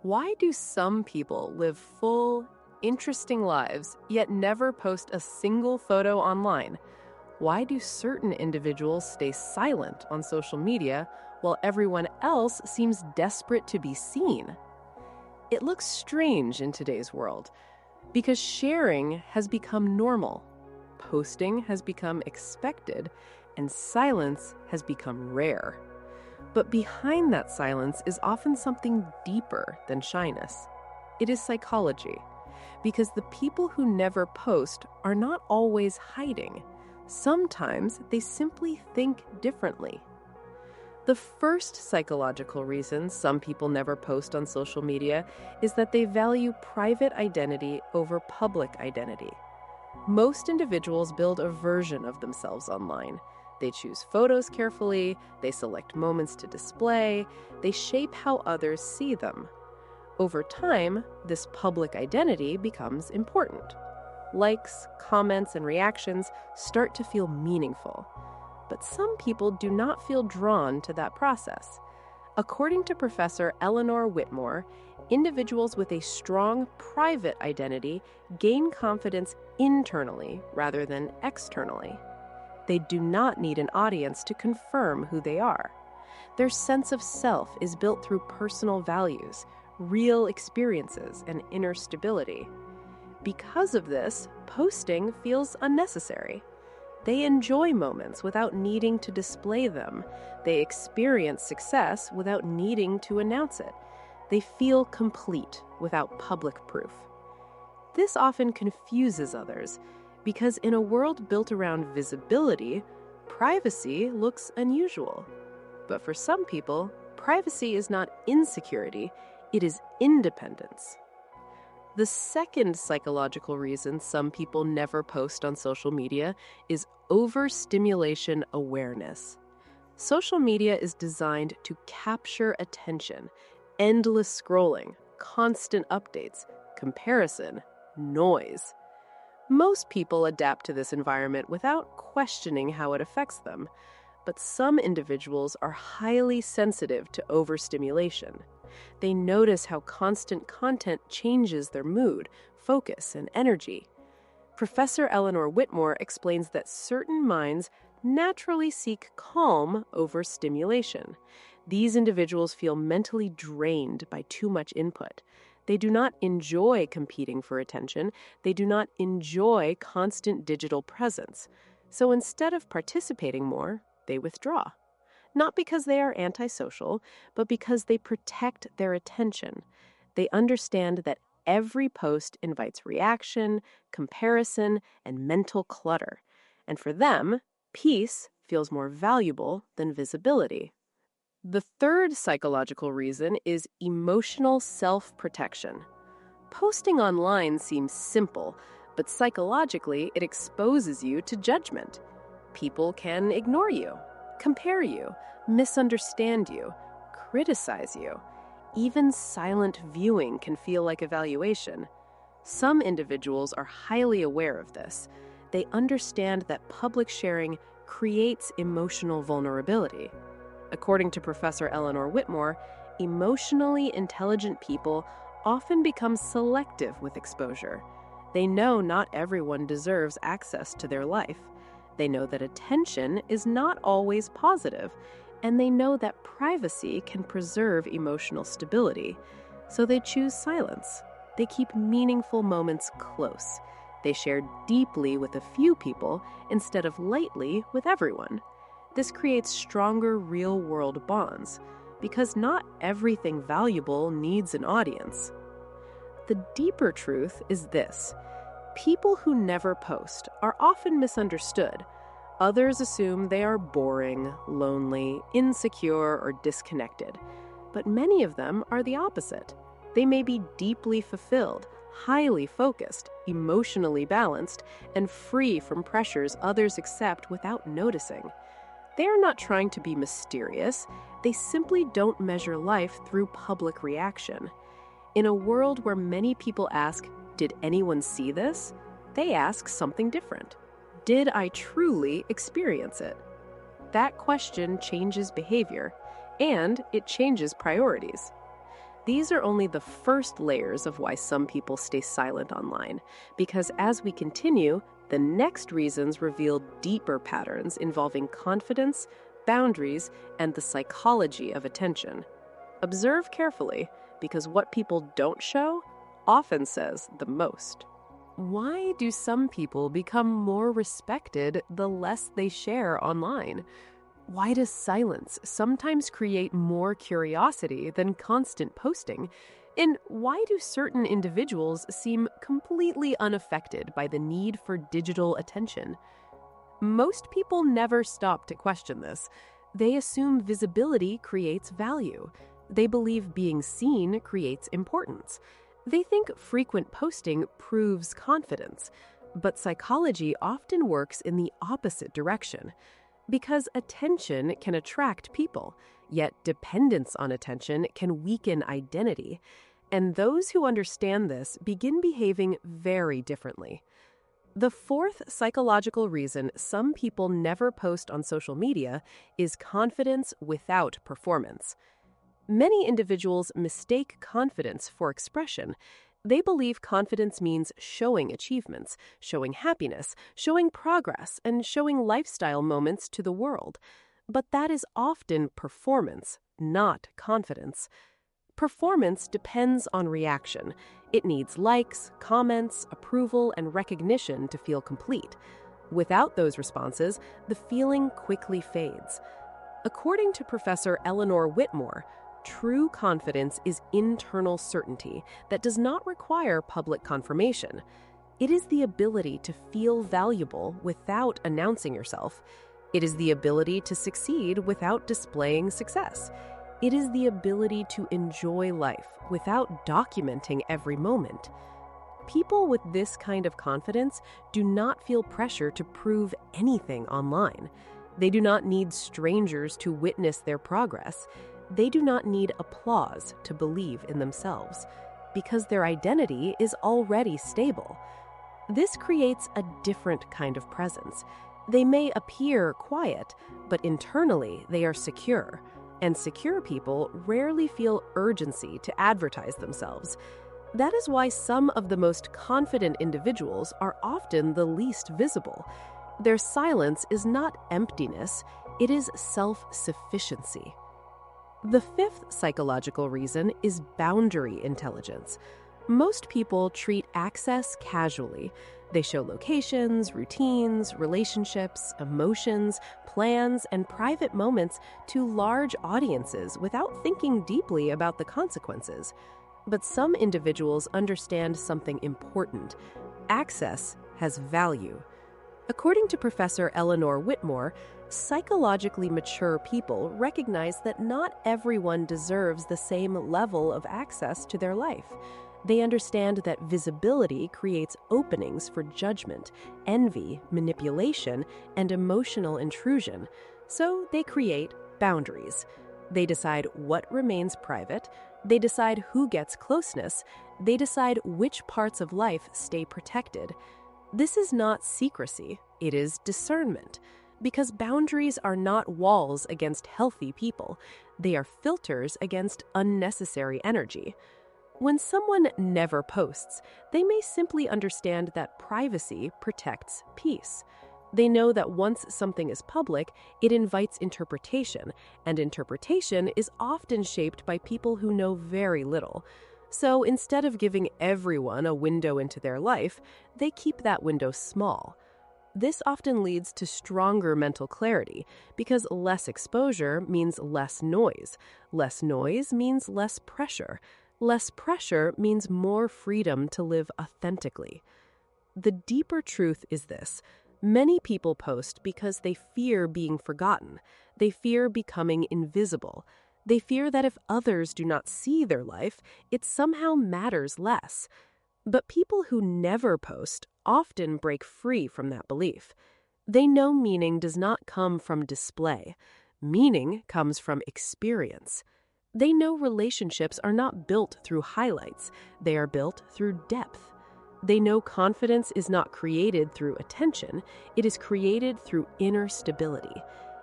Why do some people live full, interesting lives yet never post a single photo online? Why do certain individuals stay silent on social media while everyone else seems desperate to be seen? It looks strange in today's world because sharing has become normal, posting has become expected, and silence has become rare. But behind that silence is often something deeper than shyness. It is psychology, because the people who never post are not always hiding. Sometimes they simply think differently. The first psychological reason some people never post on social media is that they value private identity over public identity. Most individuals build a version of themselves online. They choose photos carefully, they select moments to display, they shape how others see them. Over time, this public identity becomes important. Likes, comments, and reactions start to feel meaningful. But some people do not feel drawn to that process. According to Professor Eleanor Whitmore, individuals with a strong private identity gain confidence internally rather than externally. They do not need an audience to confirm who they are. Their sense of self is built through personal values, real experiences, and inner stability. Because of this, posting feels unnecessary. They enjoy moments without needing to display them. They experience success without needing to announce it. They feel complete without public proof. This often confuses others because in a world built around visibility, privacy looks unusual. But for some people, privacy is not insecurity, it is independence. The second psychological reason some people never post on social media is overstimulation awareness. Social media is designed to capture attention, endless scrolling, constant updates, comparison, noise. Most people adapt to this environment without questioning how it affects them, but some individuals are highly sensitive to overstimulation. They notice how constant content changes their mood, focus, and energy. Professor Eleanor Whitmore explains that certain minds naturally seek calm over stimulation. These individuals feel mentally drained by too much input. They do not enjoy competing for attention. They do not enjoy constant digital presence. So instead of participating more, they withdraw. Not because they are antisocial, but because they protect their attention. They understand that every post invites reaction, comparison, and mental clutter. And for them, peace feels more valuable than visibility. The third psychological reason is emotional self-protection. Posting online seems simple, but psychologically it exposes you to judgment. People can ignore you, compare you, misunderstand you, criticize you. Even silent viewing can feel like evaluation. Some individuals are highly aware of this. They understand that public sharing creates emotional vulnerability. According to Professor Eleanor Whitmore, emotionally intelligent people often become selective with exposure. They know not everyone deserves access to their life. They know that attention is not always positive, and they know that privacy can preserve emotional stability. So they choose silence. They keep meaningful moments close. They share deeply with a few people instead of lightly with everyone. This creates stronger real-world bonds, because not everything valuable needs an audience. The deeper truth is this: people who never post are often misunderstood. Others assume they are boring, lonely, insecure, or disconnected. But many of them are the opposite. They may be deeply fulfilled, highly focused, emotionally balanced, and free from pressures others accept without noticing. They are not trying to be mysterious. They simply don't measure life through public reaction. In a world where many people ask, "Did anyone see this?" they ask something different. Did I truly experience it? That question changes behavior, and it changes priorities. These are only the first layers of why some people stay silent online, because as we continue, the next reasons reveal deeper patterns involving confidence, boundaries, and the psychology of attention. Observe carefully, because what people don't show often says the most. Why do some people become more respected the less they share online? Why does silence sometimes create more curiosity than constant posting? And why do certain individuals seem completely unaffected by the need for digital attention? Most people never stop to question this. They assume visibility creates value. They believe being seen creates importance. They think frequent posting proves confidence. But psychology often works in the opposite direction. Because attention can attract people, yet dependence on attention can weaken identity. And those who understand this begin behaving very differently. The fourth psychological reason some people never post on social media is confidence without performance. Many individuals mistake confidence for expression. They believe confidence means showing achievements, showing happiness, showing progress, and showing lifestyle moments to the world. But that is often performance, not confidence. Performance depends on reaction. It needs likes, comments, approval, and recognition to feel complete. Without those responses, the feeling quickly fades. According to Professor Eleanor Whitmore, true confidence is internal certainty that does not require public confirmation. It is the ability to feel valuable without announcing yourself. It is the ability to succeed without displaying success. It is the ability to enjoy life without documenting every moment. People with this kind of confidence do not feel pressure to prove anything online. They do not need strangers to witness their progress. They do not need applause to believe in themselves, because their identity is already stable. This creates a different kind of presence. They may appear quiet, but internally they are secure, and secure people rarely feel urgency to advertise themselves. That is why some of the most confident individuals are often the least visible. Their silence is not emptiness, it is self-sufficiency. The fifth psychological reason is boundary intelligence. Most people treat access casually. They show locations, routines, relationships, emotions, plans, and private moments to large audiences without thinking deeply about the consequences. But some individuals understand something important. Access has value. According to Professor Eleanor Whitmore, psychologically mature people recognize that not everyone deserves the same level of access to their life. They understand that visibility creates openings for judgment, envy, manipulation, and emotional intrusion. So they create boundaries. They decide what remains private. They decide who gets closeness. They decide which parts of life stay protected. This is not secrecy, it is discernment. Because boundaries are not walls against healthy people, they are filters against unnecessary energy. When someone never posts, they may simply understand that privacy protects peace. They know that once something is public, it invites interpretation, and interpretation is often shaped by people who know very little. So instead of giving everyone a window into their life, they keep that window small. This often leads to stronger mental clarity because less exposure means less noise. Less noise means less pressure. Less pressure means more freedom to live authentically. The deeper truth is this: many people post because they fear being forgotten. They fear becoming invisible. They fear that if others do not see their life, it somehow matters less. But people who never post often break free from that belief. They know meaning does not come from display. Meaning comes from experience. They know relationships are not built through highlights. They are built through depth. They know confidence is not created through attention. It is created through inner stability.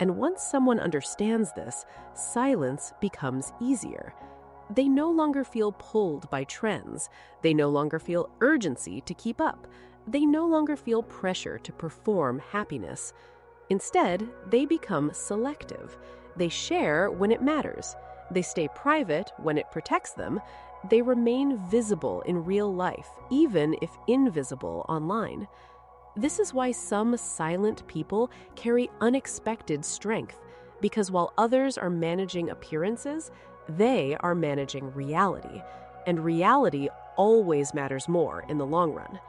And once someone understands this, silence becomes easier. They no longer feel pulled by trends. They no longer feel urgency to keep up. They no longer feel pressure to perform happiness. Instead, they become selective. They share when it matters. They stay private when it protects them. They remain visible in real life, even if invisible online. This is why some silent people carry unexpected strength, because while others are managing appearances, they are managing reality, and reality always matters more in the long run.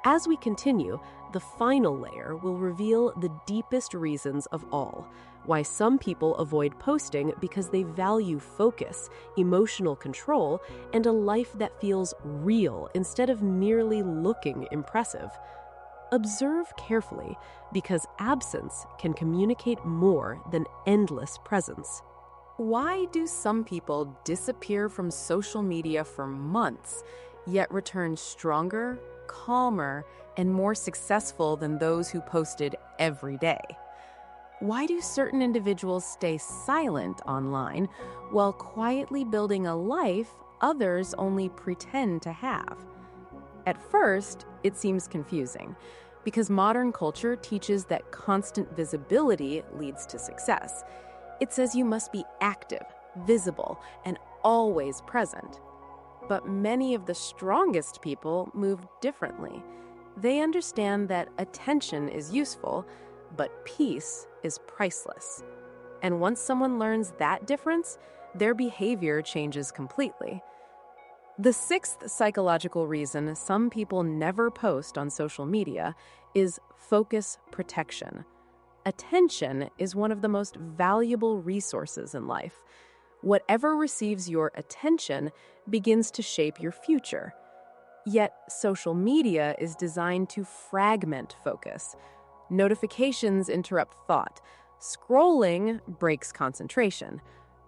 As we continue, the final layer will reveal the deepest reasons of all, why some people avoid posting because they value focus, emotional control, and a life that feels real instead of merely looking impressive. Observe carefully, because absence can communicate more than endless presence. Why do some people disappear from social media for months, yet return stronger, calmer, and more successful than those who posted every day? Why do certain individuals stay silent online while quietly building a life others only pretend to have? At first, it seems confusing, because modern culture teaches that constant visibility leads to success. It says you must be active, visible, and always present. But many of the strongest people move differently. They understand that attention is useful, but peace is priceless. And once someone learns that difference, their behavior changes completely. The sixth psychological reason some people never post on social media is focus protection. Attention is one of the most valuable resources in life. Whatever receives your attention begins to shape your future. Yet, social media is designed to fragment focus. Notifications interrupt thought. Scrolling breaks concentration.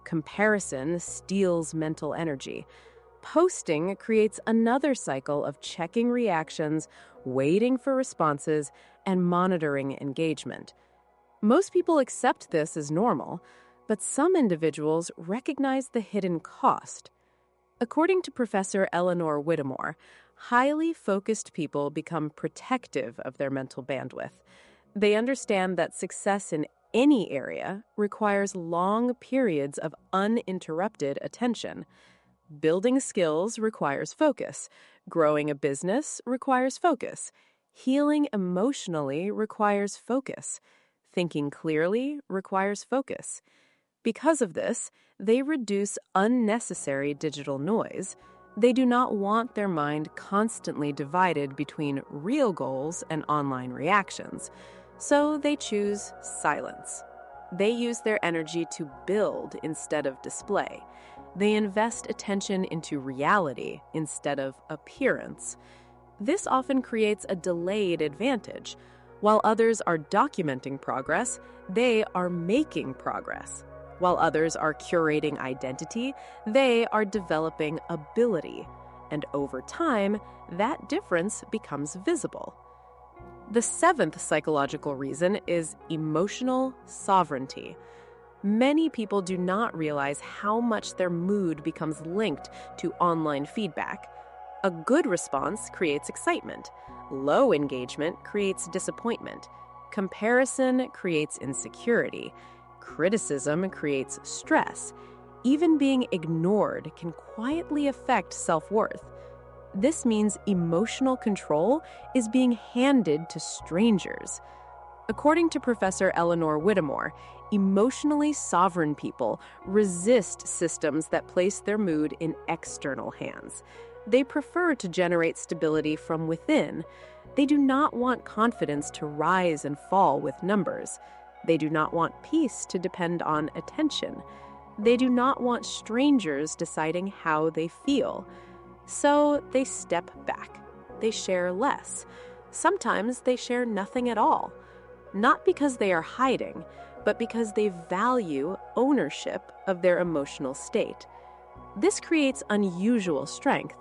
Comparison steals mental energy. Posting creates another cycle of checking reactions, waiting for responses, and monitoring engagement. Most people accept this as normal, but some individuals recognize the hidden cost. According to Professor Eleanor Whittemore, highly focused people become protective of their mental bandwidth. They understand that success in any area requires long periods of uninterrupted attention. Building skills requires focus. Growing a business requires focus. Healing emotionally requires focus. Thinking clearly requires focus. Because of this, they reduce unnecessary digital noise. They do not want their mind constantly divided between real goals and online reactions. So they choose silence. They use their energy to build instead of display. They invest attention into reality instead of appearance. This often creates a delayed advantage. While others are documenting progress, they are making progress. While others are curating identity, they are developing ability. And over time, that difference becomes visible. The seventh psychological reason is emotional sovereignty. Many people do not realize how much their mood becomes linked to online feedback. A good response creates excitement. Low engagement creates disappointment. Comparison creates insecurity. Criticism creates stress. Even being ignored can quietly affect self-worth. This means emotional control is being handed to strangers. According to Professor Eleanor Whittemore, emotionally sovereign people resist systems that place their mood in external hands. They prefer to generate stability from within. They do not want confidence to rise and fall with numbers. They do not want peace to depend on attention. They do not want strangers deciding how they feel. So they step back. They share less. Sometimes they share nothing at all. Not because they are hiding, but because they value ownership of their emotional state. This creates unusual strength.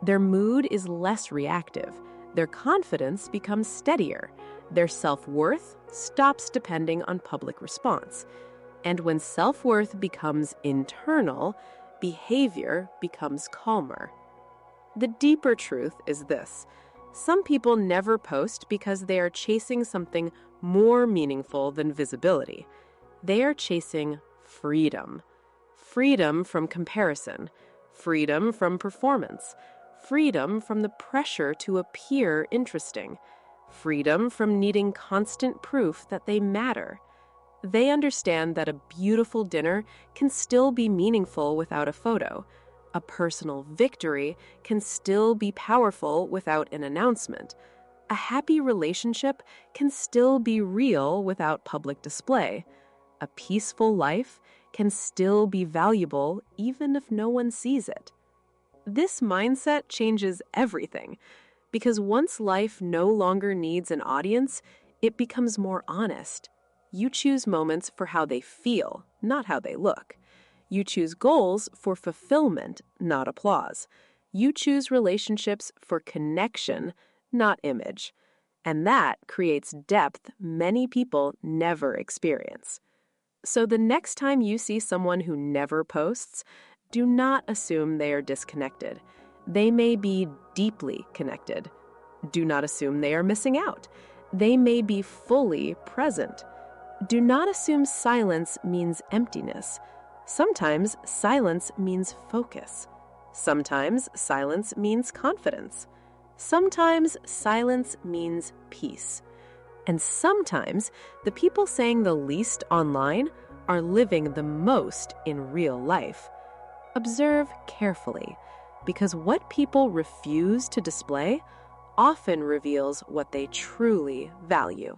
Their mood is less reactive. Their confidence becomes steadier. Their self-worth stops depending on public response. And when self-worth becomes internal, behavior becomes calmer. The deeper truth is this: some people never post because they are chasing something more meaningful than visibility. They are chasing freedom. Freedom from comparison, freedom from performance, freedom from the pressure to appear interesting, freedom from needing constant proof that they matter. They understand that a beautiful dinner can still be meaningful without a photo. A personal victory can still be powerful without an announcement. A happy relationship can still be real without public display. A peaceful life can still be valuable even if no one sees it. This mindset changes everything, because once life no longer needs an audience, it becomes more honest. You choose moments for how they feel, not how they look. You choose goals for fulfillment, not applause. You choose relationships for connection, not image. And that creates depth many people never experience. So the next time you see someone who never posts, do not assume they are disconnected. They may be deeply connected. Do not assume they are missing out. They may be fully present. Do not assume silence means emptiness. Sometimes silence means focus. Sometimes silence means confidence. Sometimes silence means peace. And sometimes the people saying the least online are living the most in real life. Observe carefully, because what people refuse to display often reveals what they truly value.